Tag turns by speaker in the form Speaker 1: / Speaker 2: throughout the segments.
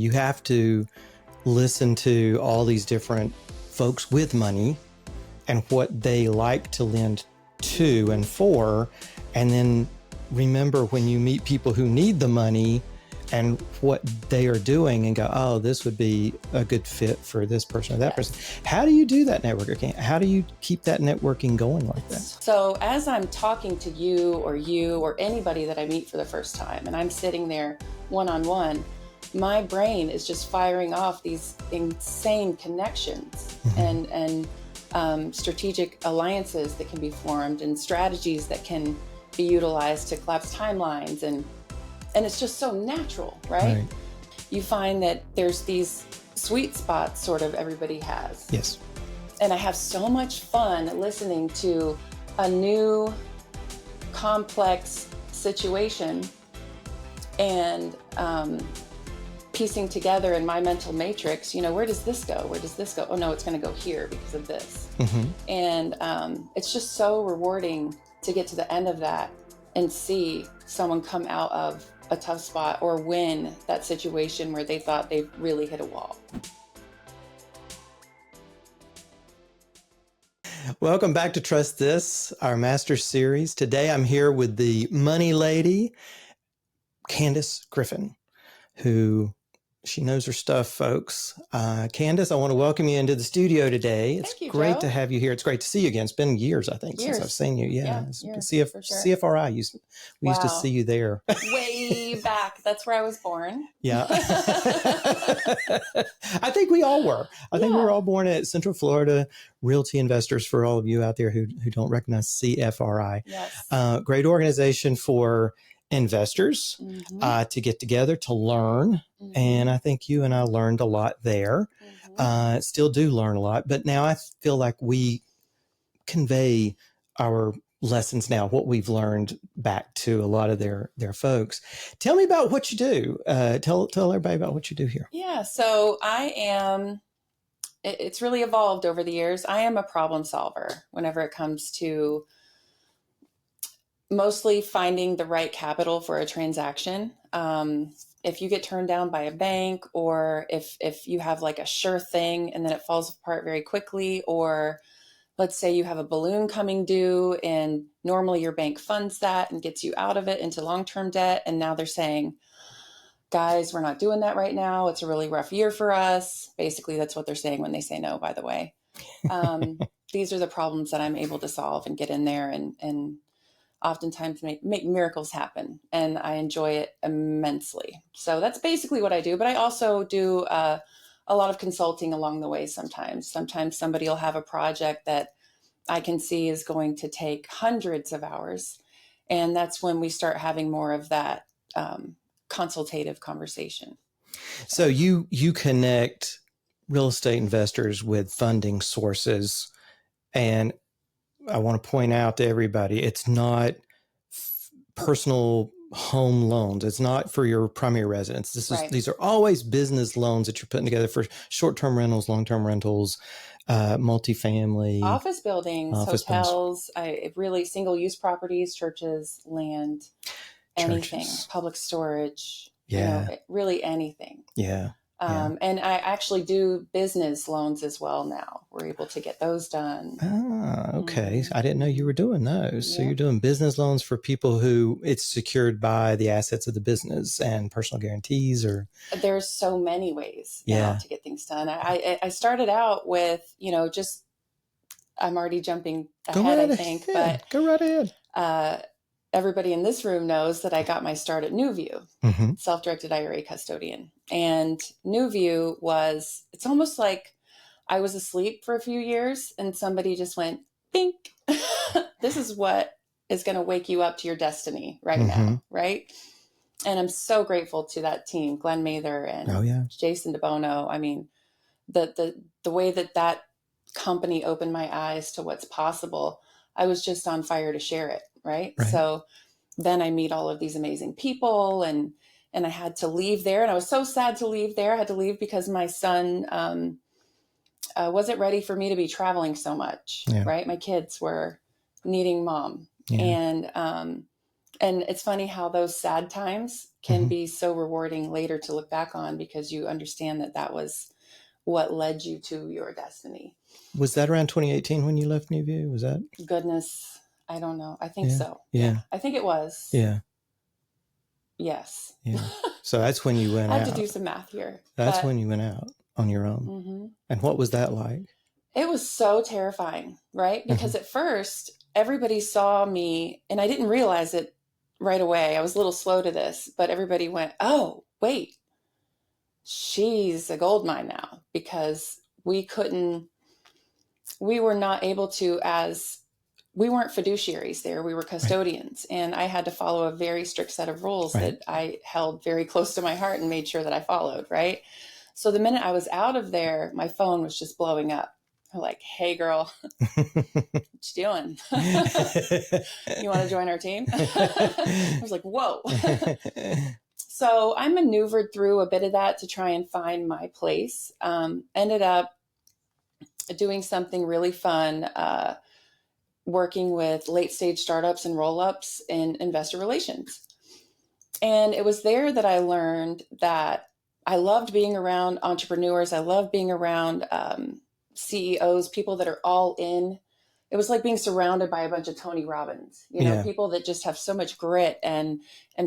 Speaker 1: You have to listen to all these different folks with money and what they like to lend to and for, and then remember when you meet people who need the money and what they are doing and go, oh, this would be a good fit for this person or that person. How do you do that networking? How do you keep that networking going like that?
Speaker 2: So as I'm talking to you or anybody that I meet for the first time, and I'm sitting there one-on-one, my brain is just firing off these insane connections and strategic alliances that can be formed and strategies that can be utilized to collapse timelines. And it's just so natural, right? You find that there's these sweet spots sort of everybody has.
Speaker 1: Yes.
Speaker 2: And I have so much fun listening to a new complex situation and piecing together in my mental matrix, where does this go? Where does this go? Oh no, it's going to go here because of this. And it's just so rewarding to get to the end of that and see someone come out of a tough spot or win that situation where they thought they really hit a wall.
Speaker 1: Welcome back to Trust This, our master series. Today I'm here with the money lady, Candace Griffin, who she knows her stuff, folks. Candace, I want to welcome you into the studio today. It's great to have you here. It's great to see you again. It's been years, I think, since I've seen you.
Speaker 2: Years,
Speaker 1: CFRI, we used to see you there.
Speaker 2: Way back. That's where I was born.
Speaker 1: Yeah. I think we all were. I think we were all born at Central Florida Realty Investors, for all of you out there who don't recognize CFRI.
Speaker 2: Yes.
Speaker 1: Great organization for investors to get together, to learn. And I think you and I learned a lot there. Still do learn a lot, but now I feel like we convey our lessons now, what we've learned, back to a lot of their folks. Tell me about what you do. Tell everybody about what you do here.
Speaker 2: Yeah. So it's really evolved over the years. I am a problem solver whenever it comes to mostly finding the right capital for a transaction. If you get turned down by a bank, or if you have like a sure thing and then it falls apart very quickly, or let's say you have a balloon coming due and normally your bank funds that and gets you out of it into long-term debt. And now they're saying, guys, we're not doing that right now. It's a really rough year for us. Basically, that's what they're saying when they say no, by the way. These are the problems that I'm able to solve and get in there and oftentimes make miracles happen. And I enjoy it immensely. So that's basically what I do. But I also do a lot of consulting along the way sometimes. Sometimes somebody will have a project that I can see is going to take hundreds of hours. And that's when we start having more of that consultative conversation.
Speaker 1: So you connect real estate investors with funding sources. And I want to point out to everybody, it's not personal home loans. It's not for your primary residence. These are always business loans that you're putting together for short-term rentals, long-term rentals, multifamily,
Speaker 2: office buildings, hotels, really single-use properties, churches, land, anything, public storage, really anything. And I actually do business loans as well now. We're able to get those done.
Speaker 1: Ah, okay. I didn't know you were doing those. So you're doing business loans for people who it's secured by the assets of the business and personal guarantees, or?
Speaker 2: There's so many ways now to get things done. I started out with, I'm already jumping ahead, I think. But
Speaker 1: go right ahead.
Speaker 2: Everybody in this room knows that I got my start at NewView, self-directed IRA custodian. And NewView it's almost like I was asleep for a few years and somebody just went, bink, this is what is going to wake you up to your destiny right now, right? And I'm so grateful to that team, Glenn Mather and Jason DeBono. I mean, the way that company opened my eyes to what's possible, I was just on fire to share it. Right. So then I meet all of these amazing people and I had to leave there. And I was so sad to leave there. I had to leave because my son wasn't ready for me to be traveling so much. Right. My kids were needing mom. And it's funny how those sad times can be so rewarding later to look back on, because you understand that that was what led you to your destiny.
Speaker 1: Was that around 2018 when you left Newview? Was that?
Speaker 2: Goodness, I don't know. I think so.
Speaker 1: Yeah.
Speaker 2: I think it was.
Speaker 1: Yeah.
Speaker 2: Yes.
Speaker 1: Yeah. So that's when you went
Speaker 2: I
Speaker 1: out.
Speaker 2: have to do some math here.
Speaker 1: That's when you went out on your own.
Speaker 2: Mm-hmm.
Speaker 1: And what was that like?
Speaker 2: It was so terrifying, right? Because at first everybody saw me, and I didn't realize it right away. I was a little slow to this, but everybody went, "Oh, wait, she's a gold mine now," because we were not able to, as we weren't fiduciaries there, we were custodians. Right. And I had to follow a very strict set of rules that I held very close to my heart and made sure that I followed, right? So the minute I was out of there, my phone was just blowing up. I'm like, "Hey girl, what you doing? You want to join our team?" I was like, whoa. So I maneuvered through a bit of that to try and find my place. Ended up doing something really fun, working with late stage startups and roll-ups in investor relations. And it was there that I learned that I loved being around entrepreneurs. I love being around CEOs, people that are all in. It was like being surrounded by a bunch of Tony Robbins, people that just have so much grit and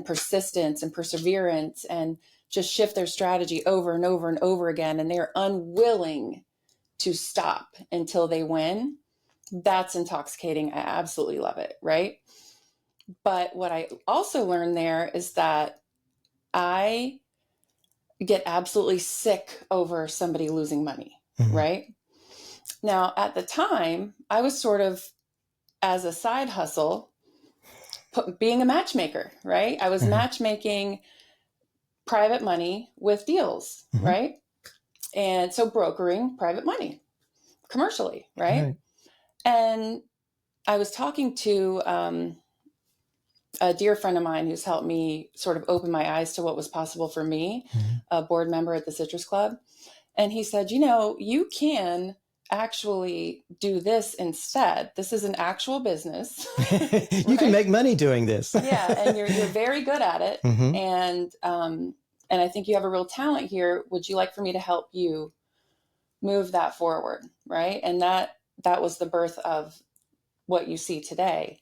Speaker 2: persistence and perseverance, and just shift their strategy over and over and over again. And they're unwilling to stop until they win. That's intoxicating. I absolutely love it. Right. But what I also learned there is that I get absolutely sick over somebody losing money. Mm-hmm. Right. Now, at the time, I was sort of, as a side hustle, being a matchmaker, right? I was matchmaking private money with deals, right? And so brokering private money commercially, right? And I was talking to a dear friend of mine who's helped me sort of open my eyes to what was possible for me, a board member at the Citrus Club. And he said, you can actually do this instead. This is an actual business.
Speaker 1: You can make money doing this.
Speaker 2: Yeah. And you're very good at it. And I think you have a real talent here. Would you like for me to help you move that forward? Right. And that was the birth of what you see today.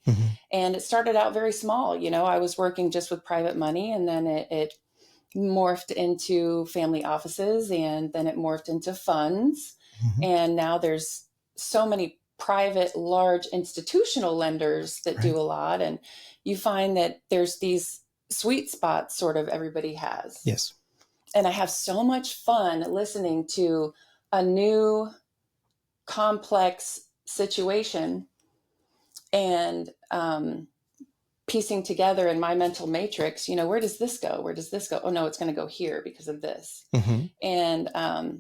Speaker 2: And it started out very small. I was working just with private money, and then it morphed into family offices, and then it morphed into funds. And now there's so many private, large institutional lenders that do a lot. And you find that there's these sweet spots sort of everybody has.
Speaker 1: Yes.
Speaker 2: And I have so much fun listening to a new complex situation and piecing together in my mental matrix, where does this go? Where does this go? Oh no, it's going to go here because of this. And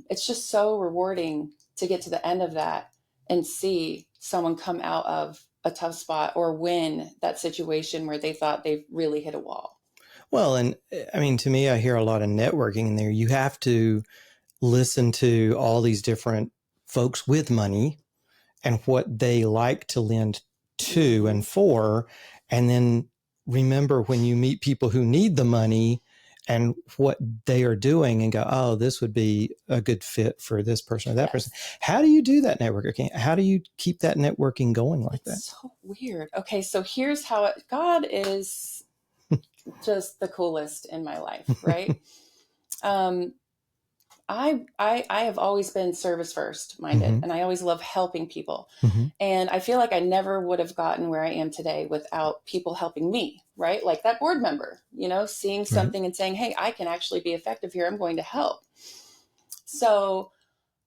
Speaker 2: it's just so rewarding to get to the end of that and see someone come out of a tough spot or win that situation where they thought they really hit a wall.
Speaker 1: Well, and I mean, to me, I hear a lot of networking in there. You have to listen to all these different folks with money and what they like to lend to and for, and then remember when you meet people who need the money and what they are doing and go, oh, this would be a good fit for this person or that person. How do you do that networking? How do you keep that networking going like that?
Speaker 2: It's so weird. Okay, so here's how God is just the coolest in my life, right? I have always been service first minded, and I always love helping people. And I feel like I never would have gotten where I am today without people helping me, right? Like that board member, seeing something and saying, hey, I can actually be effective here. I'm going to help. So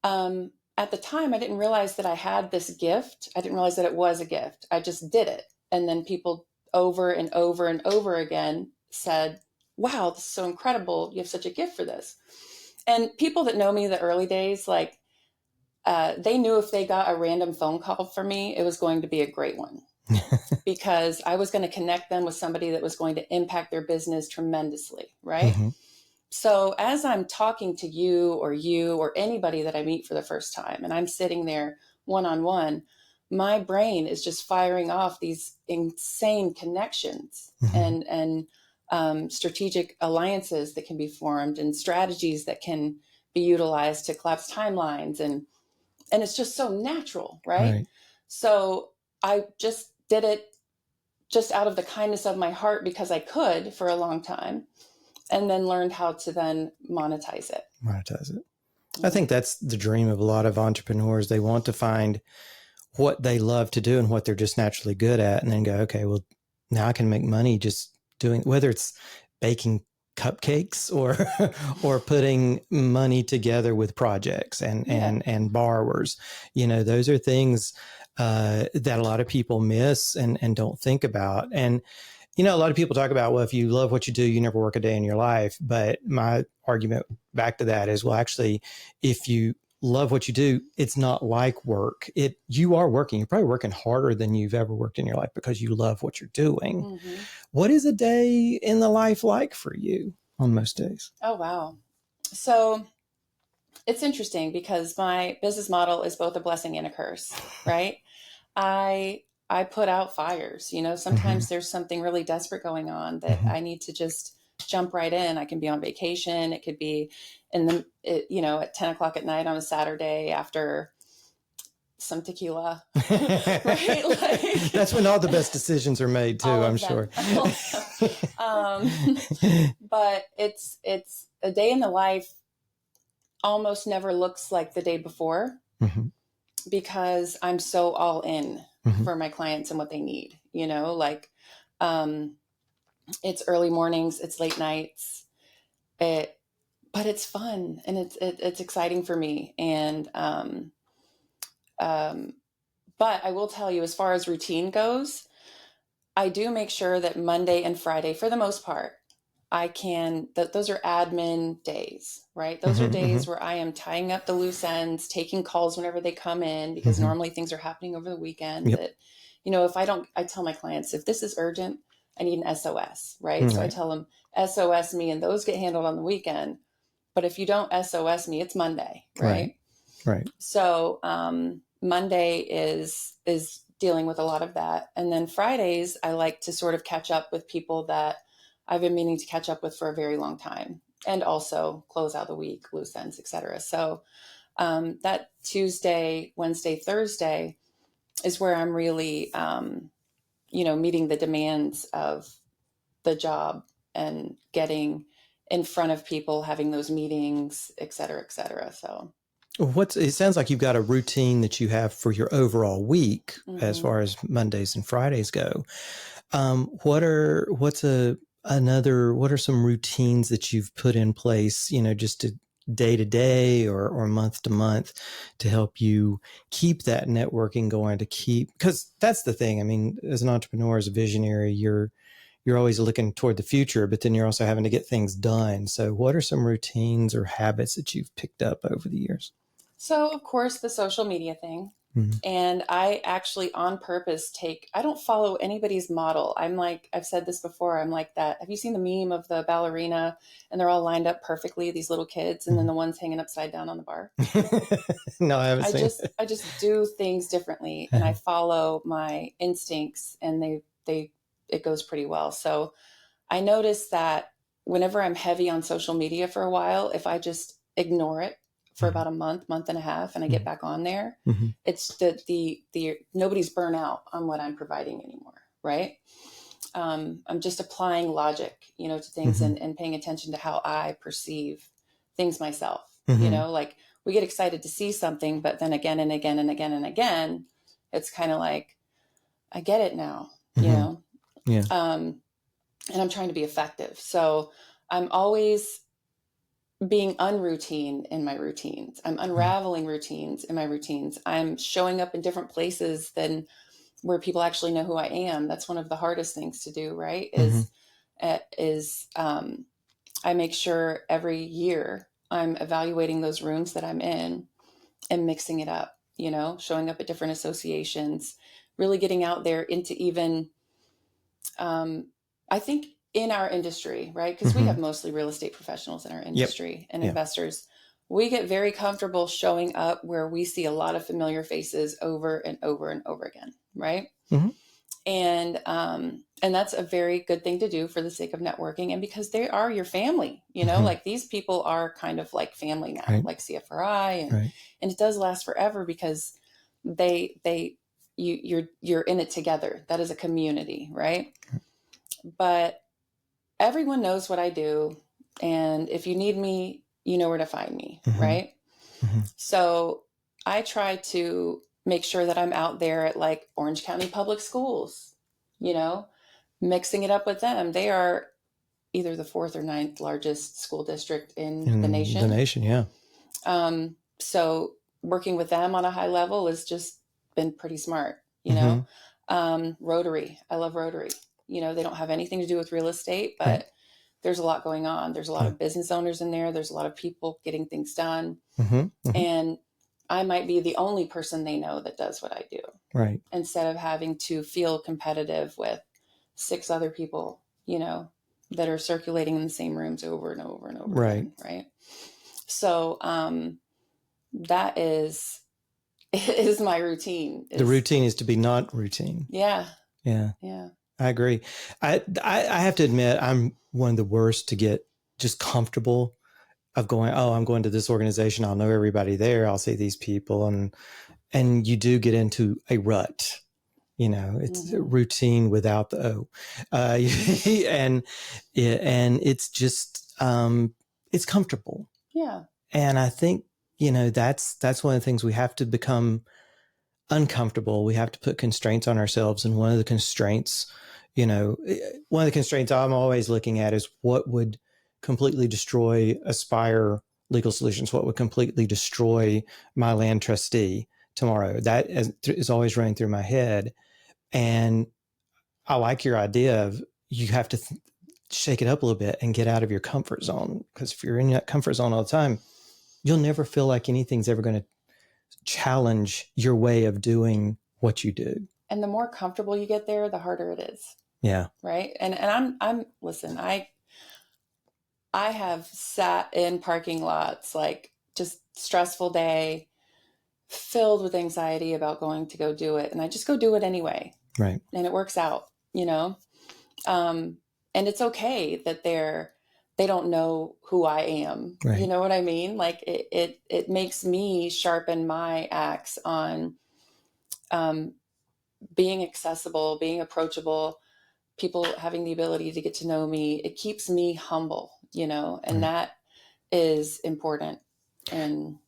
Speaker 2: at the time, I didn't realize that I had this gift. I didn't realize that it was a gift. I just did it. And then people over and over and over again said, wow, this is so incredible. You have such a gift for this. And people that know me the early days, like they knew if they got a random phone call from me, it was going to be a great one because I was going to connect them with somebody that was going to impact their business tremendously. Right. So as I'm talking to you or anybody that I meet for the first time, and I'm sitting there one-on-one, my brain is just firing off these insane connections and strategic alliances that can be formed and strategies that can be utilized to collapse timelines. And it's just so natural, right?
Speaker 1: Right.
Speaker 2: So I just did it just out of the kindness of my heart because I could for a long time, and then learned how to then monetize it.
Speaker 1: Monetize it. I think that's the dream of a lot of entrepreneurs. They want to find what they love to do and what they're just naturally good at, and then go, okay, well, now I can make money just doing, whether it's baking cupcakes or putting money together with projects and borrowers. Those are things that a lot of people miss and don't think about. And a lot of people talk about, well, if you love what you do, you never work a day in your life. But my argument back to that is, well, actually, if you love what you do, it's not like work. You are working. You're probably working harder than you've ever worked in your life because you love what you're doing. Mm-hmm. What is a day in the life like for you on most days?
Speaker 2: Oh, wow. So it's interesting because my business model is both a blessing and a curse, right? I put out fires, sometimes there's something really desperate going on that I need to just jump right in. I can be on vacation. It could be at 10 o'clock at night on a Saturday after some tequila, right?
Speaker 1: That's when all the best decisions are made too, I'm sure.
Speaker 2: But it's a day in the life almost never looks like the day before because I'm so all in for my clients and what they need, it's early mornings, it's late nights, but it's fun and it's exciting for me. And, but I will tell you, as far as routine goes, I do make sure that Monday and Friday, for the most part, those are admin days, right? Those are days where I am tying up the loose ends, taking calls whenever they come in, because normally things are happening over the weekend that, I tell my clients, if this is urgent, I need an SOS, right? So I tell them SOS me, and those get handled on the weekend. But if you don't SOS me, it's Monday, right?
Speaker 1: Right.
Speaker 2: So Monday is dealing with a lot of that. And then Fridays, I like to sort of catch up with people that I've been meaning to catch up with for a very long time, and also close out the week, loose ends, et cetera. So that Tuesday, Wednesday, Thursday is where I'm really, meeting the demands of the job and getting in front of people, having those meetings, et cetera, et cetera. So
Speaker 1: it sounds like you've got a routine that you have for your overall week as far as Mondays and Fridays go. What are some routines that you've put in place, just to day to day or month to month to help you keep that networking going, because that's the thing. I mean, as an entrepreneur, as a visionary, you're always looking toward the future, but then you're also having to get things done. So what are some routines or habits that you've picked up over the years?
Speaker 2: So, of course, the social media thing. And I actually on purpose I don't follow anybody's model. I'm like, I've said this before, I'm like that. Have you seen the meme of the ballerina and they're all lined up perfectly, these little kids, and then the one's hanging upside down on the bar?
Speaker 1: No, I haven't seen it.
Speaker 2: I just do things differently, and I follow my instincts, and it goes pretty well. So I noticed that whenever I'm heavy on social media for a while, if I just ignore it for about a month and a half, and I get back on there, it's the nobody's burnt out on what I'm providing anymore, right? I'm just applying logic, to things and paying attention to how I perceive things myself. Like we get excited to see something, but then again and again and again and again, it's kind of like, I get it now,
Speaker 1: Yeah.
Speaker 2: And I'm trying to be effective. So I'm always being unroutine in my routines. I'm unraveling routines in my routines. I'm showing up in different places than where people actually know who I am. That's one of the hardest things to do, right? I make sure every year I'm evaluating those rooms that I'm in and mixing it up, showing up at different associations, really getting out there into even, I think in our industry, right? Because we have mostly real estate professionals in our industry and investors. We get very comfortable showing up where we see a lot of familiar faces over and over and over again, right? And And that's a very good thing to do for the sake of networking. And because they are your family, you know, like these people are kind of like family now,
Speaker 1: Right.
Speaker 2: like CFRI, and,
Speaker 1: Right.
Speaker 2: and it does last forever because you're in it together. That is a community, right? But everyone knows what I do. And if you need me, you know where to find me, right? So I try to make sure that I'm out there at like Orange County Public Schools, you know, mixing it up with them. They are either the 4th or 9th largest school district in the nation.
Speaker 1: The nation, yeah.
Speaker 2: So working with them on a high level has just been pretty smart, you know. Rotary, I love Rotary. You know, they don't have anything to do with real estate, but there's a lot going on. There's a lot of business owners in there. There's a lot of people getting things done. And I might be the only person they know that does what I do.
Speaker 1: Right.
Speaker 2: Instead of having to feel competitive with 6 other people, you know, that are circulating in the same rooms over and over and over again, right? So that is my routine.
Speaker 1: The routine is to be not routine.
Speaker 2: Yeah.
Speaker 1: Yeah.
Speaker 2: Yeah.
Speaker 1: I agree. I have to admit, I'm one of the worst to get just comfortable of going, oh, I'm going to this organization. I'll know everybody there. I'll see these people. And you do get into a rut, you know, it's a routine without the O. And it's just, it's comfortable.
Speaker 2: Yeah.
Speaker 1: And I think, you know, that's one of the things we have to become uncomfortable. We have to put constraints on ourselves. And one of the constraints, you know, one of the constraints I'm always looking at is what would completely destroy Aspire Legal Solutions, what would completely destroy my land trustee tomorrow. That is always running through my head. And I like your idea of you have to shake it up a little bit and get out of your comfort zone. Because if you're in that comfort zone all the time, you'll never feel like anything's ever going to challenge your way of doing what you do.
Speaker 2: And the more comfortable you get there, the harder it is.
Speaker 1: Yeah.
Speaker 2: Right. And I'm listen, I have sat in parking lots, like just stressful day, filled with anxiety about going to go do it. And I just go do it anyway.
Speaker 1: Right.
Speaker 2: And it works out, you know? And it's okay that they don't know who I am.
Speaker 1: Right.
Speaker 2: You know what I mean? Like it makes me sharpen my axe on being accessible, being approachable, people having the ability to get to know me. It keeps me humble, you know, and that is important in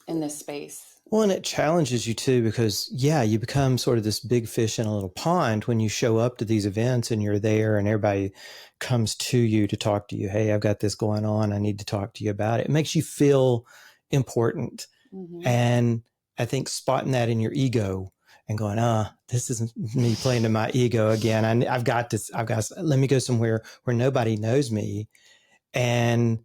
Speaker 2: this space.
Speaker 1: Well, and it challenges you too, because you become sort of this big fish in a little pond when you show up to these events and you're there and everybody comes to you to talk to you. Hey, I've got this going on. I need to talk to you about it. It makes you feel important. And I think spotting that in your ego and going, this isn't me playing to my ego again. I've got this, let me go somewhere where nobody knows me and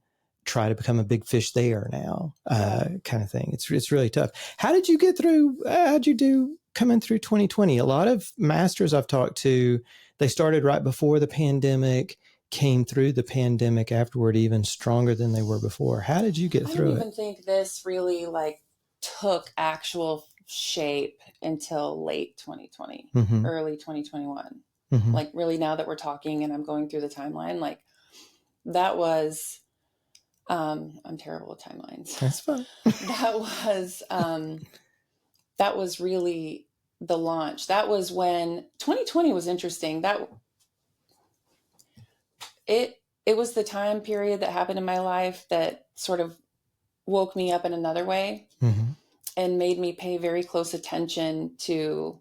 Speaker 1: try to become a big fish there now, kind of thing. It's really tough. How did you get through? How'd you do coming through 2020? A lot of masters I've talked to, they started right before the pandemic, came through the pandemic afterward, even stronger than they were before. How did you get through it?
Speaker 2: I don't even think this really like took actual shape until late 2020, early 2021. Like really now that we're talking and I'm going through the timeline, like that was, I'm terrible with timelines.
Speaker 1: That's fine.
Speaker 2: That was really the launch. That was when 2020 was interesting. It was the time period that happened in my life that sort of woke me up in another way and made me pay very close attention to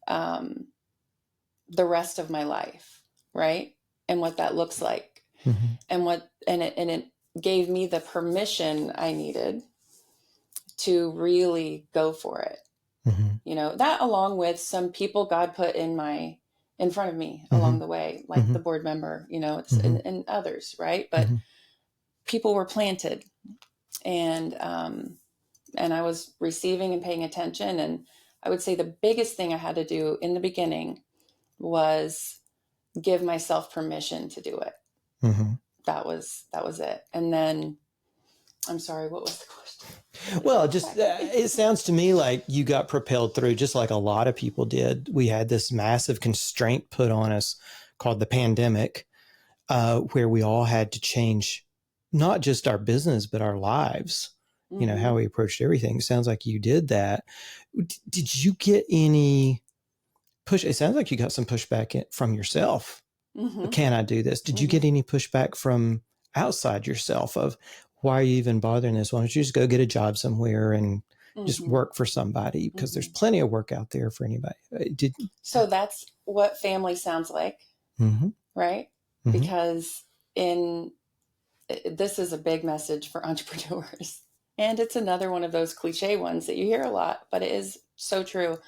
Speaker 2: the rest of my life, right? And what that looks like. And it gave me the permission I needed to really go for it. You know, that along with some people God put in front of me along the way, like the board member, you know, and others, right? But people were planted and I was receiving and paying attention. And I would say the biggest thing I had to do in the beginning was give myself permission to do it. That was it. And then, I'm sorry, what was the question?
Speaker 1: Well, just it sounds to me like you got propelled through just like a lot of people did. We had this massive constraint put on us called the pandemic, where we all had to change not just our business, but our lives, how we approached everything. It sounds like you did that. Did you get any push? It sounds like you got some pushback from yourself. Can I do this? Did you get any pushback from outside yourself of, why are you even bothering this? Why don't you just go get a job somewhere and just work for somebody? Because there's plenty of work out there for anybody.
Speaker 2: So that's what family sounds like, right? Because this is a big message for entrepreneurs. And it's another one of those cliche ones that you hear a lot, but it is so true.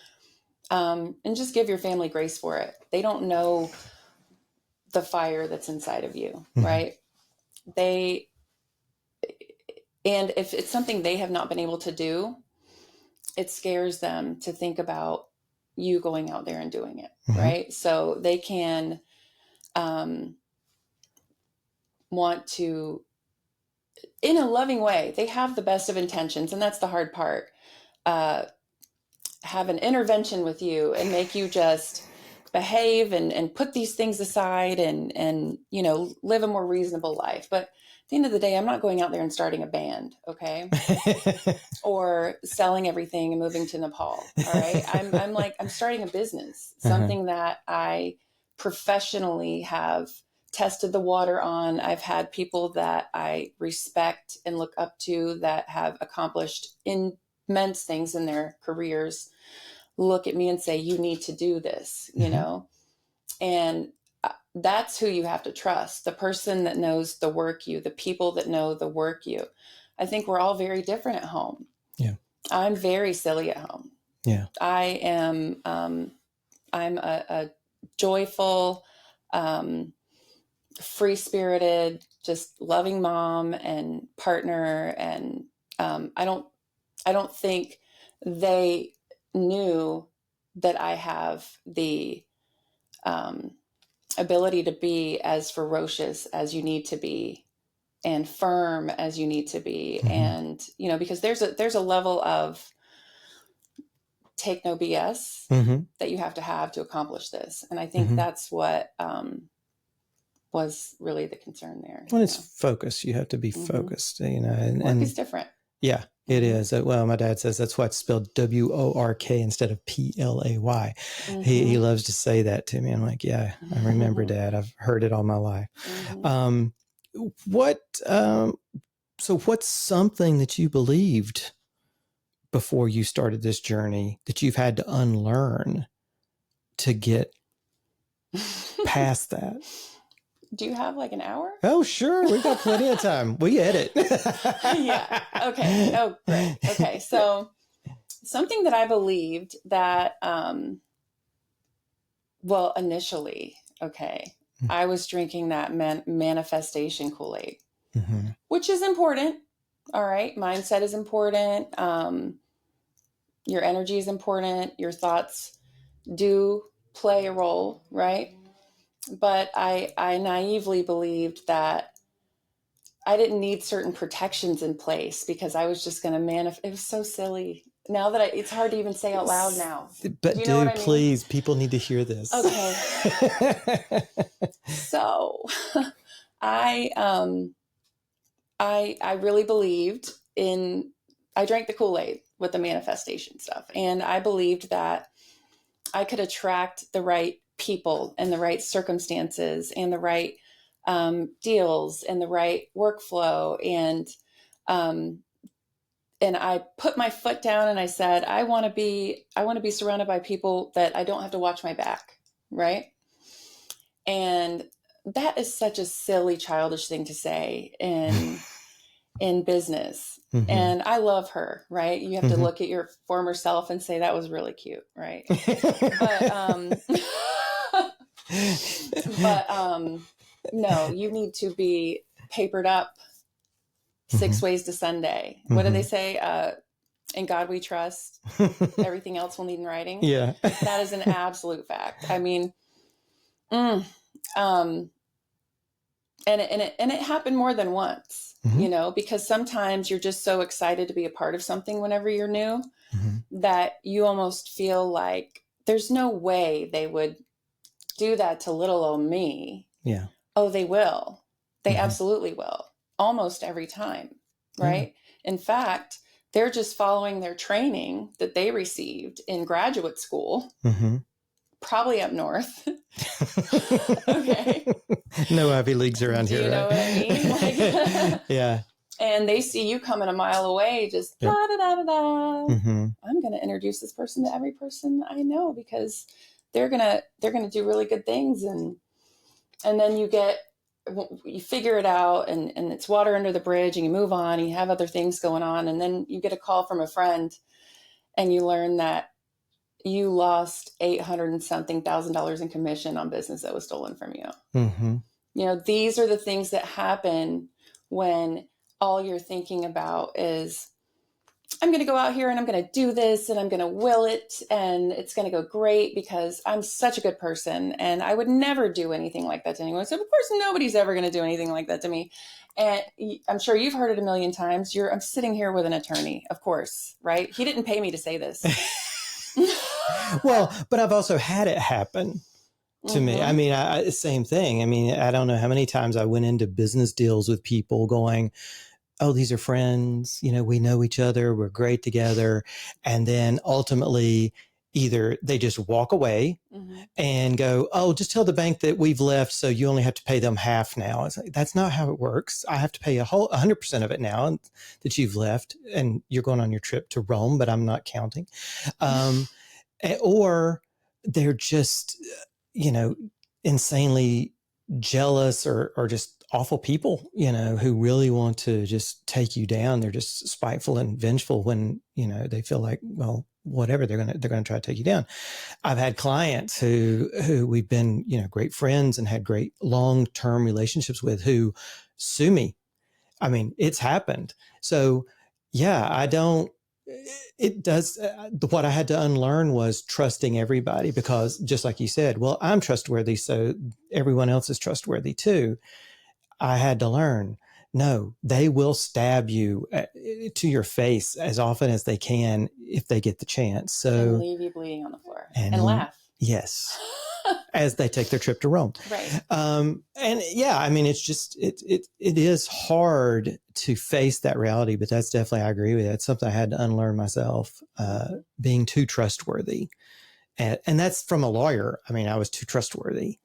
Speaker 2: And just give your family grace for it. They don't know the fire that's inside of you, right? And if it's something they have not been able to do, it scares them to think about you going out there and doing it, right? So they can want to, in a loving way, they have the best of intentions, and that's the hard part, have an intervention with you and make you just behave and put these things aside and live a more reasonable life. But at the end of the day, I'm not going out there and starting a band, okay? Or selling everything and moving to Nepal, all right? I'm starting a business, something that I professionally have tested the water on. I've had people that I respect and look up to that have accomplished immense things in their careers look at me and say, you need to do this, and that's who you have to trust. The person that knows the work you, the people that know the work you. I think we're all very different at home.
Speaker 1: Yeah.
Speaker 2: I'm very silly at home.
Speaker 1: Yeah.
Speaker 2: I am, I'm a joyful, free-spirited, just loving mom and partner. And I don't think they knew that I have the ability to be as ferocious as you need to be and firm as you need to be. And, because there's a level of take no BS that you have to accomplish this. And I think that's what was really the concern there.
Speaker 1: When it's focus, you have to be focused, and
Speaker 2: work is different.
Speaker 1: Yeah, it is. Well, my dad says that's why it's spelled WORK instead of PLAY. He loves to say that to me. I'm like, yeah, I remember, Dad. I've heard it all my life. So what's something that you believed before you started this journey that you've had to unlearn to get past that?
Speaker 2: Do you have like an hour?
Speaker 1: Oh, sure. We've got plenty of time. We edit.
Speaker 2: Yeah. Okay. Oh, great. Okay. So something that I believed that, initially, I was drinking that manifestation Kool-Aid, which is important. All right. Mindset is important. Your energy is important. Your thoughts do play a role, right? But I naively believed that I didn't need certain protections in place because I was just going to manifest. It was so silly. Now that it's hard to even say out loud now.
Speaker 1: But do please, people need to hear this.
Speaker 2: Okay. So I really believed I drank the Kool-Aid with the manifestation stuff. And I believed that I could attract the right people and the right circumstances and the right deals and the right workflow. And I put my foot down and I said, I want to be surrounded by people that I don't have to watch my back. Right. And that is such a silly, childish thing to say in business. And I love her, right? You have to look at your former self and say, that was really cute. Right. But no, you need to be papered up 6 ways to Sunday. What do they say? In God we trust. Everything else we'll need in writing.
Speaker 1: Yeah.
Speaker 2: That is an absolute fact. I mean, and it happened more than once, because sometimes you're just so excited to be a part of something whenever you're new that you almost feel like there's no way they would do that to little old me,
Speaker 1: Yeah.
Speaker 2: oh, they will. They
Speaker 1: Mm-hmm.
Speaker 2: absolutely will. Almost every time, right? Yeah. In fact, they're just following their training that they received in graduate school,
Speaker 1: Mm-hmm.
Speaker 2: probably up north. Okay.
Speaker 1: No Ivy Leagues around
Speaker 2: Do
Speaker 1: here,
Speaker 2: you know
Speaker 1: right?
Speaker 2: what I mean? Like,
Speaker 1: yeah.
Speaker 2: And they see you coming a mile away, just
Speaker 1: Yep.
Speaker 2: da da da da da.
Speaker 1: Mm-hmm.
Speaker 2: I'm going to introduce this person to every person I know because they're gonna do really good things, and then you figure it out, and it's water under the bridge, and you move on, and you have other things going on, and then you get a call from a friend, and you learn that you lost $800 and something thousand in commission on business that was stolen from you.
Speaker 1: Mm-hmm.
Speaker 2: You know, these are the things that happen when all you're thinking about is, I'm going to go out here and I'm going to do this and I'm going to will it and it's going to go great because I'm such a good person and I would never do anything like that to anyone. So of course nobody's ever going to do anything like that to me. And I'm sure you've heard it a million times. I'm sitting here with an attorney, of course, right? He didn't pay me to say this.
Speaker 1: Well, but I've also had it happen to me. I mean, same thing. I mean, I don't know how many times I went into business deals with people going, oh, these are friends, we know each other, we're great together. And then ultimately either they just walk away and go, oh, just tell the bank that we've left. So you only have to pay them half now. It's like, that's not how it works. I have to pay 100% of it now that you've left and you're going on your trip to Rome, but I'm not counting. Or they're just, insanely jealous or just awful people, who really want to just take you down. They're just spiteful and vengeful when, they feel like, well, whatever, they're going to try to take you down. I've had clients who we've been, great friends and had great long-term relationships with who sue me. I mean, it's happened. So yeah, it does. What I had to unlearn was trusting everybody because just like you said, well, I'm trustworthy. So everyone else is trustworthy too. I had to learn, no, they will stab you to your face as often as they can if they get the chance. So
Speaker 2: and leave you bleeding on the floor and laugh.
Speaker 1: Yes. As they take their trip to Rome.
Speaker 2: Right.
Speaker 1: And yeah, I mean, it's just, it is hard to face that reality, but that's definitely, I agree with it. It's something I had to unlearn myself, being too trustworthy. And that's from a lawyer. I mean, I was too trustworthy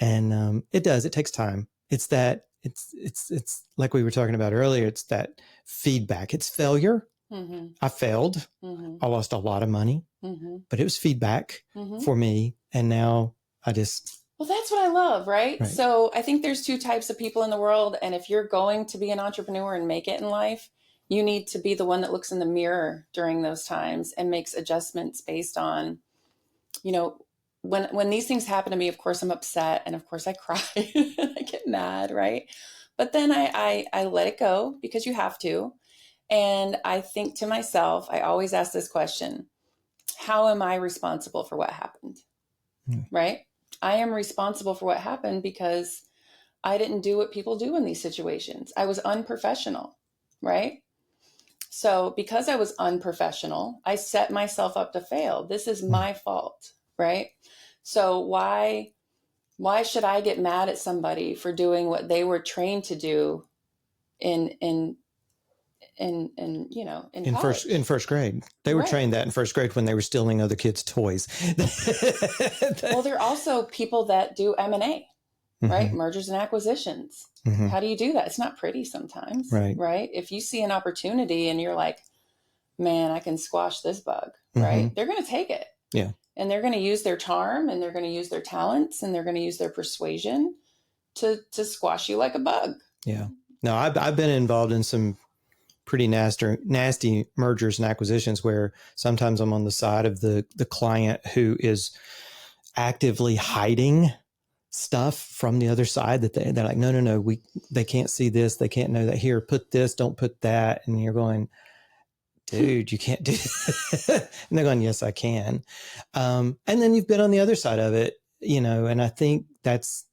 Speaker 1: and, it takes time. It's like we were talking about earlier. It's that feedback. It's failure. I failed. I lost a lot of money, but it was feedback for me. And now well,
Speaker 2: that's what I love, right? So I think there's two types of people in the world. And if you're going to be an entrepreneur and make it in life, you need to be the one that looks in the mirror during those times and makes adjustments based on, when these things happen to me, of course, I'm upset. And of course I cry and I get mad, right? But then I let it go because you have to. And I think to myself, I always ask this question, how am I responsible for what happened? Right? I am responsible for what happened because I didn't do what people do in these situations. I was unprofessional, right? So because I was unprofessional, I set myself up to fail. This is my fault, right? So why should I get mad at somebody for doing what they were trained to do in
Speaker 1: first grade? They were trained that in first grade when they were stealing other kids' toys.
Speaker 2: Well, there are also people that do M&A, right? Mergers and acquisitions. How do you do that? It's not pretty sometimes, right? If you see an opportunity and you're like, man, I can squash this bug, right? They're going to take it.
Speaker 1: Yeah.
Speaker 2: And they're going to use their charm and they're going to use their talents and they're going to use their persuasion to squash you like a bug.
Speaker 1: Yeah. No, I've been involved in some pretty nasty mergers and acquisitions where sometimes I'm on the side of the client who is actively hiding stuff from the other side that they're like, no, they can't see this. They can't know that. Here, put this, don't put that. And you're going, dude, you can't do that. And they're going, yes, I can. And then you've been on the other side of it, and I think that's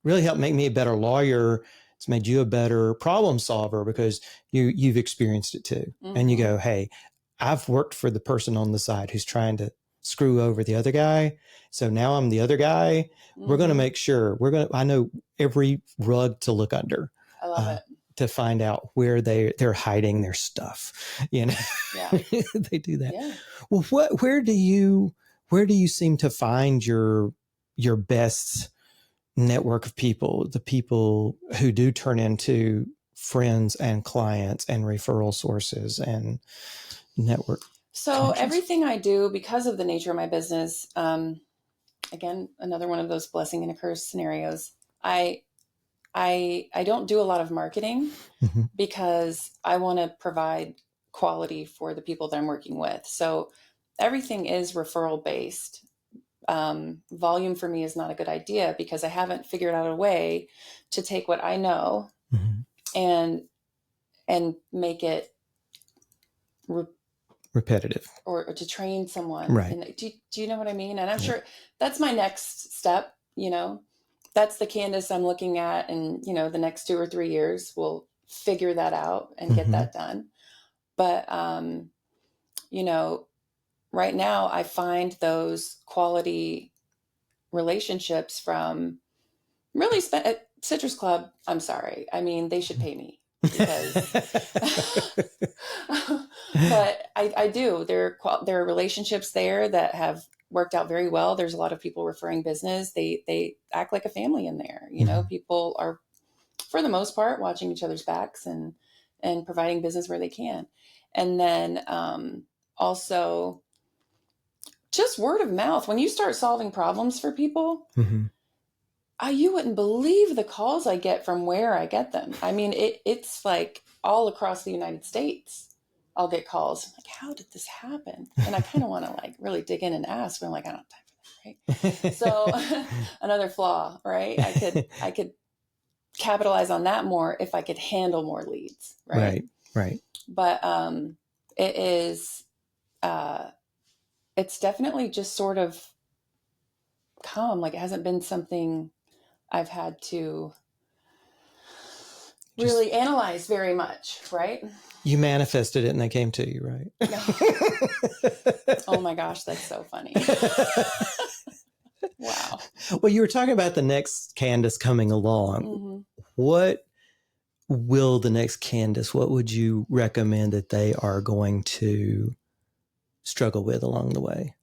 Speaker 1: really helped make me a better lawyer. It's made you a better problem solver because you've experienced it too. And you go, hey, I've worked for the person on the side who's trying to screw over the other guy. So now I'm the other guy. We're going to make sure I know every rug to look under.
Speaker 2: I love it.
Speaker 1: To find out where they're hiding their stuff. You know, they do that. Yeah. Well, where do you seem to find your best network of people, the people who do turn into friends and clients and referral sources and network?
Speaker 2: So everything I do, because of the nature of my business, again, another one of those blessing and a curse scenarios. I don't do a lot of marketing because I want to provide quality for the people that I'm working with. So everything is referral based. Volume for me is not a good idea because I haven't figured out a way to take what I know and make it
Speaker 1: repetitive
Speaker 2: or to train someone.
Speaker 1: Right.
Speaker 2: And do you know what I mean? And I'm sure that's my next step, you know. That's the Candace I'm looking at, and you know, the next 2 or 3 years we'll figure that out and get that done. But you know, right now I find those quality relationships from really Citrus Club. I'm sorry. I mean, they should pay me because, but I do. There are relationships there that have worked out very well. There's a lot of people referring business. They act like a family in there. You know, people are, for the most part, watching each other's backs and providing business where they can. And then also just word of mouth. When you start solving problems for people, you wouldn't believe the calls I get from where I get them. I mean, it's like all across the United States. I'll get calls like, how did this happen? And I kind of want to like really dig in and ask, but I'm like, I don't have time for that, right? So another flaw, right? I could capitalize on that more if I could handle more leads, right?
Speaker 1: Right.
Speaker 2: But it is, it's definitely just sort of come, like it hasn't been something I've had to really analyze very much, right?
Speaker 1: You manifested it and they came to you, right?
Speaker 2: Oh my gosh, that's so funny. Wow.
Speaker 1: Well, you were talking about the next Candace coming along. What will the next Candace, what would you recommend that they are going to struggle with along the way?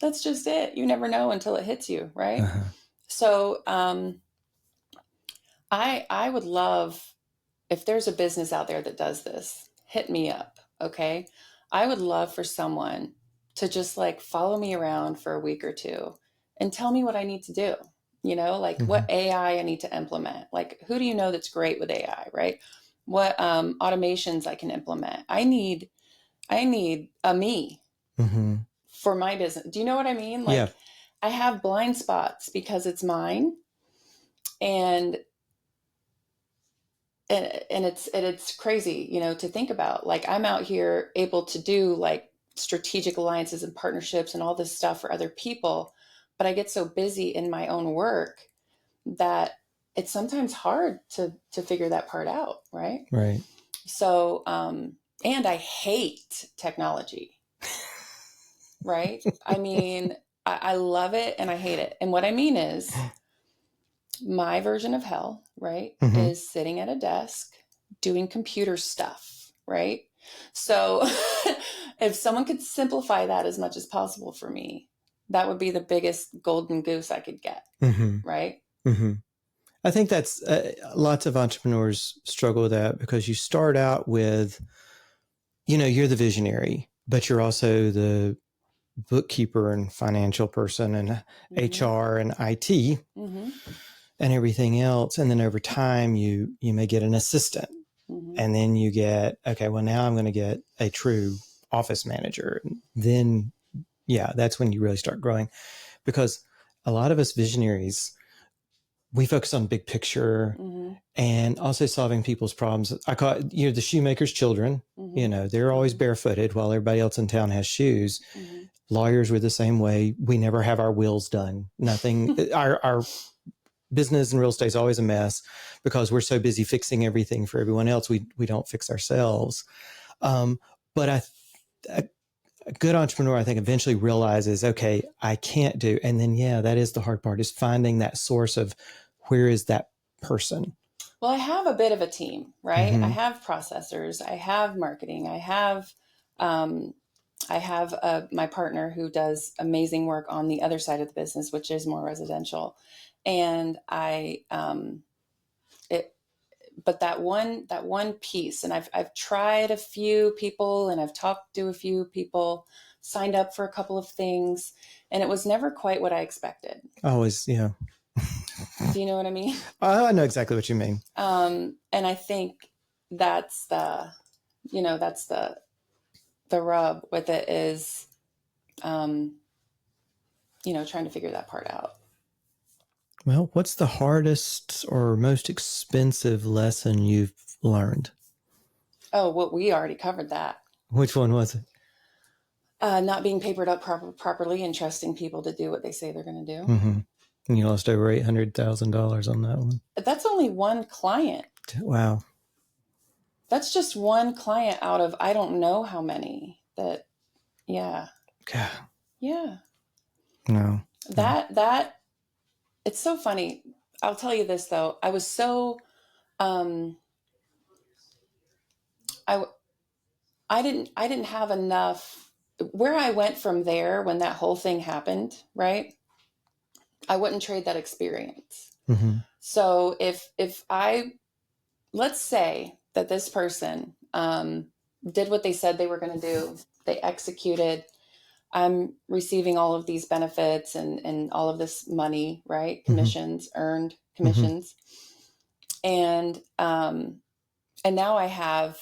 Speaker 2: That's just it. You never know until it hits you, right? So I would love, if there's a business out there that does this, hit me up, okay? I would love for someone to just like follow me around for a week or two and tell me what I need to do, you know, like what AI I need to implement. Like, who do you know that's great with AI, right? What automations I can implement. I need a me for my business. Do you know what I mean? Like, I have blind spots because it's mine, and it's crazy, you know, to think about. Like, I'm out here able to do like strategic alliances and partnerships and all this stuff for other people, but I get so busy in my own work that it's sometimes hard to figure that part out, right?
Speaker 1: Right.
Speaker 2: So, and I hate technology, right? I mean, I love it and I hate it. And what I mean is, my version of hell, right, is sitting at a desk doing computer stuff, right? So if someone could simplify that as much as possible for me, that would be the biggest golden goose I could get, right?
Speaker 1: I think that's lots of entrepreneurs struggle with that, because you start out with, you know, you're the visionary, but you're also the bookkeeper and financial person and HR and IT and everything else. And then over time, you may get an assistant, and then you get, okay, well, now I'm going to get a true office manager. And then, that's when you really start growing, because a lot of us visionaries, we focus on big picture and also solving people's problems. I call it, the shoemaker's children. You know, they're always barefooted while everybody else in town has shoes. Lawyers were the same way. We never have our wills done. Nothing. Our business and real estate is always a mess because we're so busy fixing everything for everyone else. We don't fix ourselves. But a good entrepreneur, I think, eventually realizes, okay, I can't do. And then, yeah, that is the hard part, is finding that source of where is that person.
Speaker 2: Well, I have a bit of a team, right? I
Speaker 1: Mm-hmm.
Speaker 2: have processors, I have marketing, I have my partner who does amazing work on the other side of the business, which is more residential. And but that one piece, and I've tried a few people, and I've talked to a few people, signed up for a couple of things, and it was never quite what I expected.
Speaker 1: Always, yeah.
Speaker 2: Do you know what I mean?
Speaker 1: I know exactly what you mean.
Speaker 2: And I think that's that's the rub with it is, trying to figure that part out.
Speaker 1: Well, what's the hardest or most expensive lesson you've learned?
Speaker 2: Oh, well, we already covered that.
Speaker 1: Which one was it?
Speaker 2: Not being papered up properly and trusting people to do what they say they're going to do.
Speaker 1: Mm-hmm. And you lost over $800,000 on that one.
Speaker 2: That's only one client.
Speaker 1: Wow.
Speaker 2: That's just one client out of I don't know how many that, yeah.
Speaker 1: God.
Speaker 2: Yeah.
Speaker 1: No.
Speaker 2: That it's so funny. I'll tell you this though. I was so, I didn't have enough where I went from there when that whole thing happened, right? I wouldn't trade that experience.
Speaker 1: Mm-hmm.
Speaker 2: So if let's say that this person did what they said they were going to do, they executed, I'm receiving all of these benefits and all of this money, right? Commissions, earned commissions. Mm-hmm. And now I have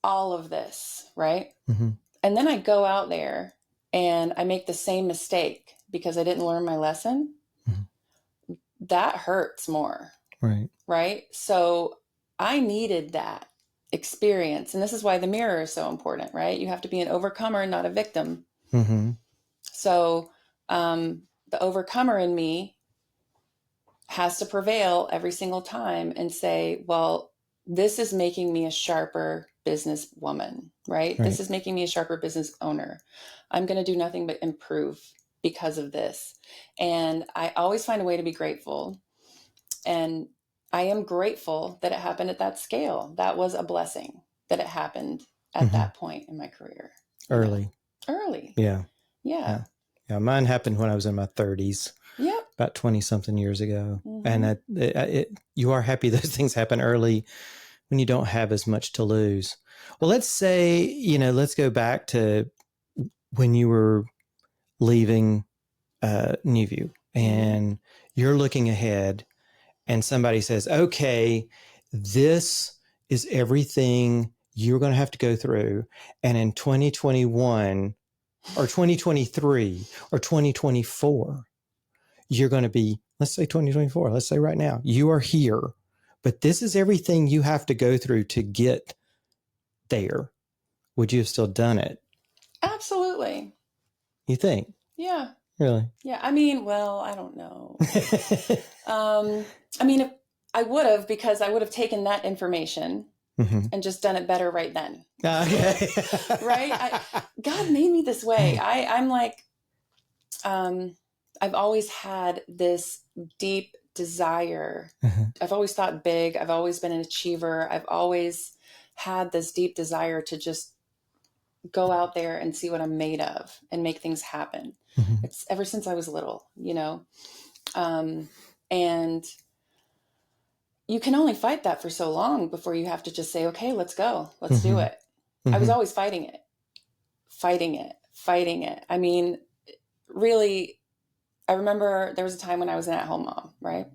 Speaker 2: all of this, right? Mm-hmm. And then I go out there and I make the same mistake because I didn't learn my lesson. Mm-hmm. That hurts more.
Speaker 1: Right.
Speaker 2: Right. So I needed that experience. And this is why the mirror is so important, right? You have to be an overcomer, not a victim. Mm-hmm. So the overcomer in me has to prevail every single time and say, well, this is making me a sharper business woman, right? This is making me a sharper business owner. I'm going to do nothing but improve because of this. And I always find a way to be grateful. And I am grateful that it happened at that scale. That was a blessing that it happened at that point in my career.
Speaker 1: Early.
Speaker 2: Yeah.
Speaker 1: Yeah. Mine happened when I was in my 30s.
Speaker 2: Yep.
Speaker 1: About 20 something years ago. Mm-hmm. And you are happy those things happen early when you don't have as much to lose. Well, let's say, let's go back to when you were leaving Newview and you're looking ahead and somebody says, okay, this is everything you're going to have to go through. And in 2021 or 2023 or 2024, you're going to be, let's say 2024, let's say right now, you are here, but this is everything you have to go through to get there. Would you have still done it?
Speaker 2: Absolutely.
Speaker 1: You think?
Speaker 2: Yeah.
Speaker 1: Really?
Speaker 2: Yeah. I mean, well, I don't know. I mean, I would have, because I would have taken that information and just done it better right then.
Speaker 1: Okay.
Speaker 2: Right? God made me this way. I'm like, I've always had this deep desire. I've always thought big. I've always been an achiever. I've always had this deep desire to just go out there and see what I'm made of and make things happen. It's ever since I was little, and you can only fight that for so long before you have to just say, okay, let's go. Let's do it. I was always fighting it. I mean, really, I remember there was a time when I was an at-home mom, right?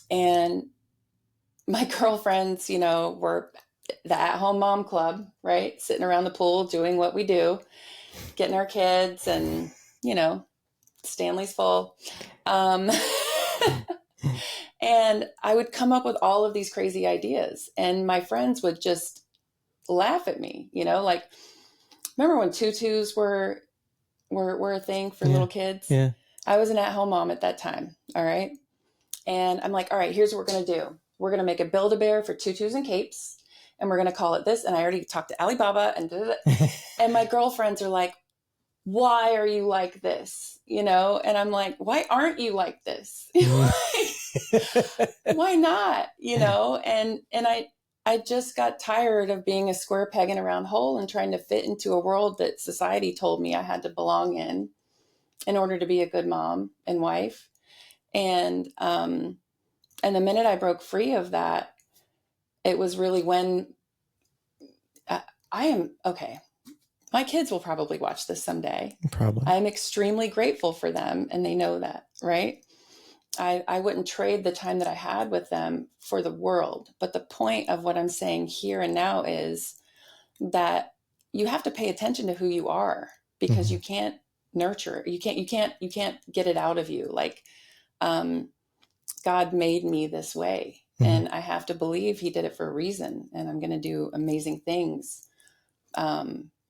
Speaker 2: And my girlfriends, were the at-home mom club, right? Sitting around the pool, doing what we do, getting our kids, and, Stanley's full. And I would come up with all of these crazy ideas, and my friends would just laugh at me, like, remember when tutus were a thing for little kids?
Speaker 1: Yeah.
Speaker 2: I was an at-home mom at that time. All right. And I'm like, all right, here's what we're going to do. We're going to make a Build-A-Bear for tutus and capes. and we're going to call it this. And I already talked to Alibaba and my girlfriends are like, why are you like this? You know? And I'm like, why aren't you like this? Why not? You know? And I just got tired of being a square peg in a round hole and trying to fit into a world that society told me I had to belong in order to be a good mom and wife. And the minute I broke free of that, it was really when I am okay. My kids will probably watch this someday.
Speaker 1: Probably.
Speaker 2: I'm extremely grateful for them, and they know that, right? I wouldn't trade the time that I had with them for the world. But the point of what I'm saying here and now is that you have to pay attention to who you are, because you can't nurture. You can't get it out of you. Like, God made me this way, and I have to believe he did it for a reason. And I'm going to do amazing things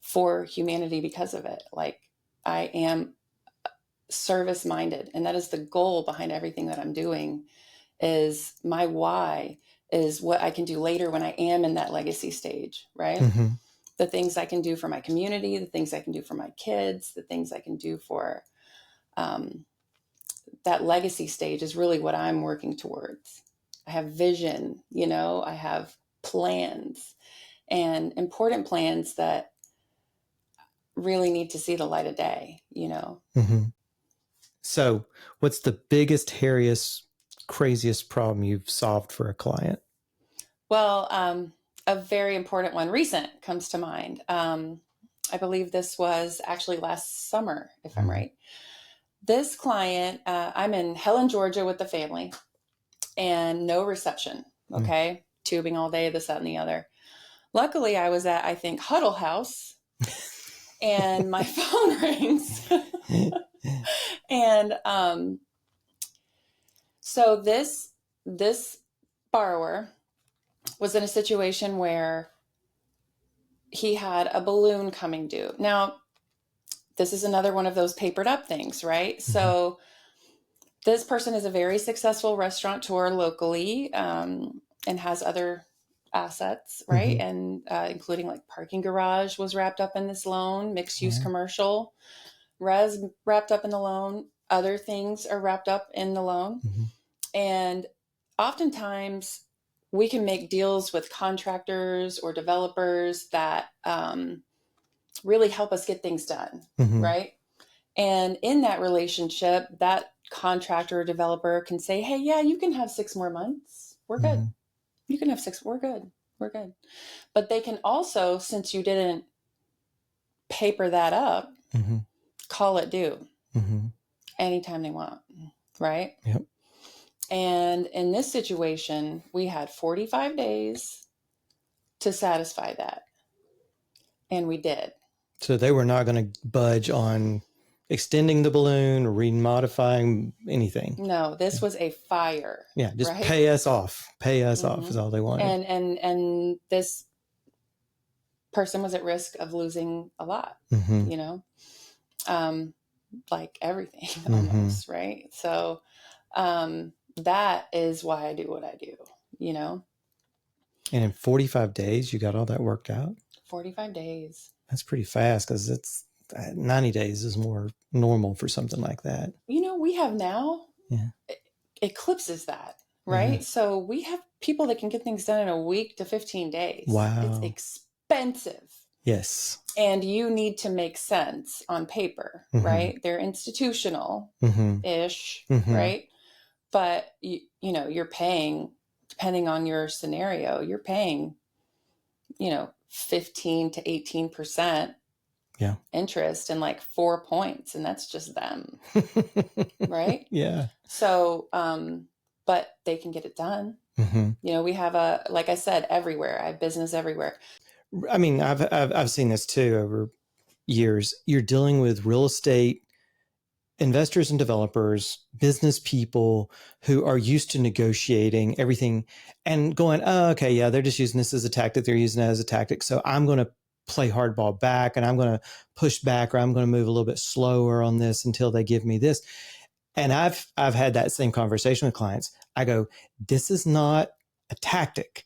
Speaker 2: for humanity because of it. Like, I am service minded, and that is the goal behind everything that I'm doing. Is my why is what I can do later when I am in that legacy stage, right? The things I can do for my community, the things I can do for my kids, the things I can do for that legacy stage is really what I'm working towards. I have vision, you know, I have plans, and important plans that really need to see the light of day, you know?
Speaker 1: So what's the biggest, hairiest, craziest problem you've solved for a client?
Speaker 2: Well, a very important one, recent, comes to mind. I believe this was actually last summer, if I'm right. This client, I'm in Helen, Georgia with the family, and no reception. Okay. Tubing all day, this, that, and the other. Luckily, I was at, I think, Huddle House, and my phone rings. And so this borrower was in a situation where he had a balloon coming due. Now, this is another one of those papered up things, right? So this person is a very successful restaurateur locally, and has other assets, right? And including like parking garage was wrapped up in this loan, mixed use commercial, res wrapped up in the loan, other things are wrapped up in the loan. And oftentimes we can make deals with contractors or developers that really help us get things done, right? And in that relationship, that contractor or developer can say, hey, yeah, you can have 6 more months. We're good. You can have 6. We're good. We're good. But they can also, since you didn't paper that up, call it due anytime they want, right?
Speaker 1: Yep.
Speaker 2: And in this situation, we had 45 days to satisfy that. And we did.
Speaker 1: So they were not going to budge on extending the balloon or remodifying anything.
Speaker 2: No, this was a fire.
Speaker 1: Yeah, just
Speaker 2: right?
Speaker 1: pay us off. Pay us off is all they wanted.
Speaker 2: And this person was at risk of losing a lot, you know, like everything almost, right? So that is why I do what I do, you know.
Speaker 1: And in 45 days, you got all that worked out?
Speaker 2: 45 days.
Speaker 1: That's pretty fast, because it's 90 days is more normal for something like that.
Speaker 2: You know, we have now eclipses that, right? So we have people that can get things done in a week to 15 days.
Speaker 1: Wow.
Speaker 2: It's expensive.
Speaker 1: Yes.
Speaker 2: And you need to make sense on paper, right? They're institutional-ish, right? But, you know, you're paying, depending on your scenario, you're paying, you know, 15 to 18% interest and like 4 points. And that's just them, right?
Speaker 1: Yeah.
Speaker 2: So, but they can get it done. You know, we have like I said, everywhere. I have business everywhere.
Speaker 1: I mean, I've seen this too over years. You're dealing with real estate investors and developers, business people who are used to negotiating everything and going, oh, okay, yeah, they're just using this as a tactic. They're using it as a tactic. So I'm going to play hardball back, and I'm going to push back, or I'm going to move a little bit slower on this until they give me this. And I've had that same conversation with clients. I go, this is not a tactic.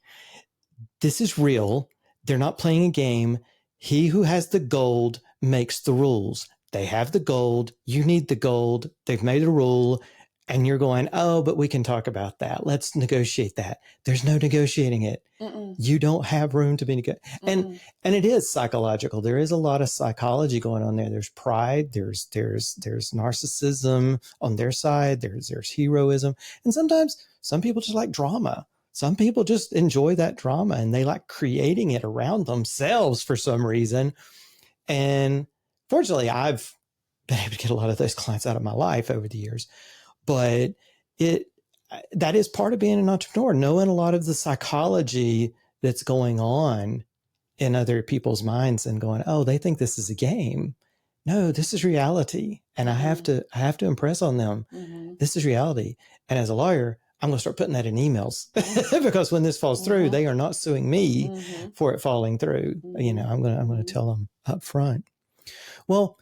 Speaker 1: this is real. They're not playing a game. He who has the gold makes the rules. They have the gold. You need the gold. They've made a rule. And you're going, oh, but we can talk about that. Let's negotiate that. There's no negotiating it.
Speaker 2: Mm-mm.
Speaker 1: You don't have room to be negotiated. And it is psychological. There is a lot of psychology going on there. There's pride. There's narcissism on their side. There's heroism. And sometimes some people just like drama. Some people just enjoy that drama and they like creating it around themselves for some reason. And fortunately, I've been able to get a lot of those clients out of my life over the years. But that is part of being an entrepreneur, knowing a lot of the psychology that's going on in other people's minds and going, oh, they think this is a game. No, this is reality. And I have to impress on them. This is reality. And as a lawyer, I'm going to start putting that in emails because when this falls through, they are not suing me for it falling through. You know, I'm going to tell them up front. Well,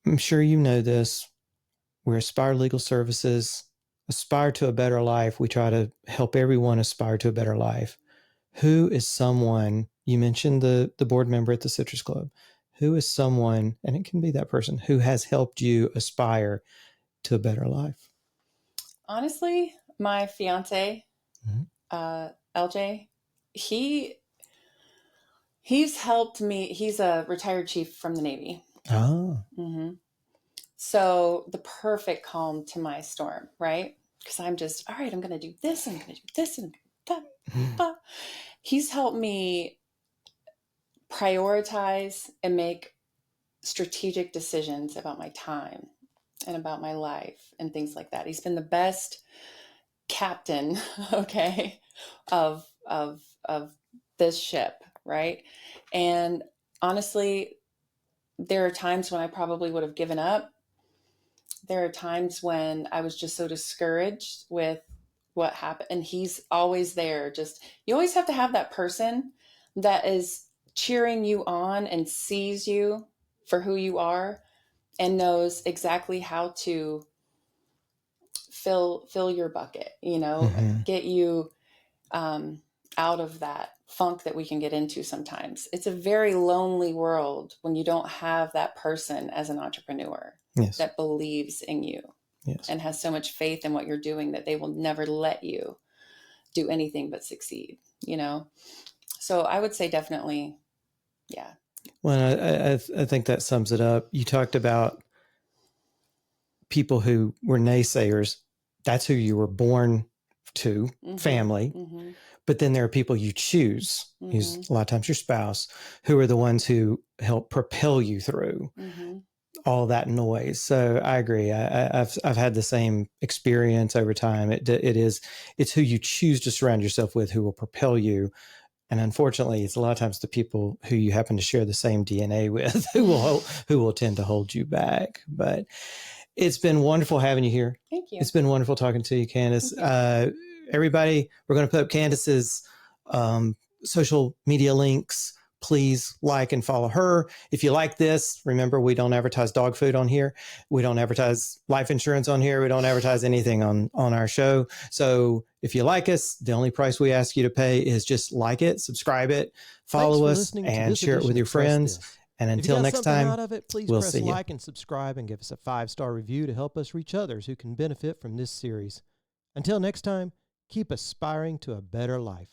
Speaker 1: I'm sure you know this. We're Aspire Legal Services, aspire to a better life. We try to help everyone aspire to a better life. Who is someone, you mentioned the board member at the Citrus Club, who is someone, and it can be that person, who has helped you aspire to a better life?
Speaker 2: Honestly, my fiance, LJ, he's helped me. He's a retired chief from the Navy.
Speaker 1: Oh.
Speaker 2: So the perfect calm to my storm, right? Because I'm just, all right, I'm going to do this, and I'm going to do this, and that. He's helped me prioritize and make strategic decisions about my time and about my life and things like that. He's been the best captain, okay, of this ship, right? And honestly, there are times when I probably would have given up. There are times when I was just so discouraged with what happened. And he's always there. Just, you always have to have that person that is cheering you on and sees you for who you are and knows exactly how to fill your bucket, you know, get you out of that funk that we can get into sometimes. It's a very lonely world when you don't have that person as an entrepreneur that believes in you and has so much faith in what you're doing that they will never let you do anything but succeed, you know? So I would say definitely, yeah.
Speaker 1: Well, I think that sums it up. You talked about people who were naysayers. That's who you were born to, family. But then there are people you choose, who's a lot of times your spouse, who are the ones who help propel you through all that noise. So I agree. I've had the same experience over time. It's who you choose to surround yourself with who will propel you. And unfortunately, it's a lot of times the people who you happen to share the same DNA with who will tend to hold you back. But it's been wonderful having you here.
Speaker 2: Thank you.
Speaker 1: It's been wonderful talking to you, Candace. Everybody, we're going to put up Candace's social media links. Please like and follow her. If you like this, remember, we don't advertise dog food on here. We don't advertise life insurance on here. We don't advertise anything on our show. So if you like us, the only price we ask you to pay is just like it, subscribe it, follow us, and share it with your friends. And until next time,
Speaker 3: out of it, please
Speaker 1: we'll
Speaker 3: press
Speaker 1: see you.
Speaker 3: like and subscribe and give us a 5-star review to help us reach others who can benefit from this series. Until next time, keep aspiring to a better life.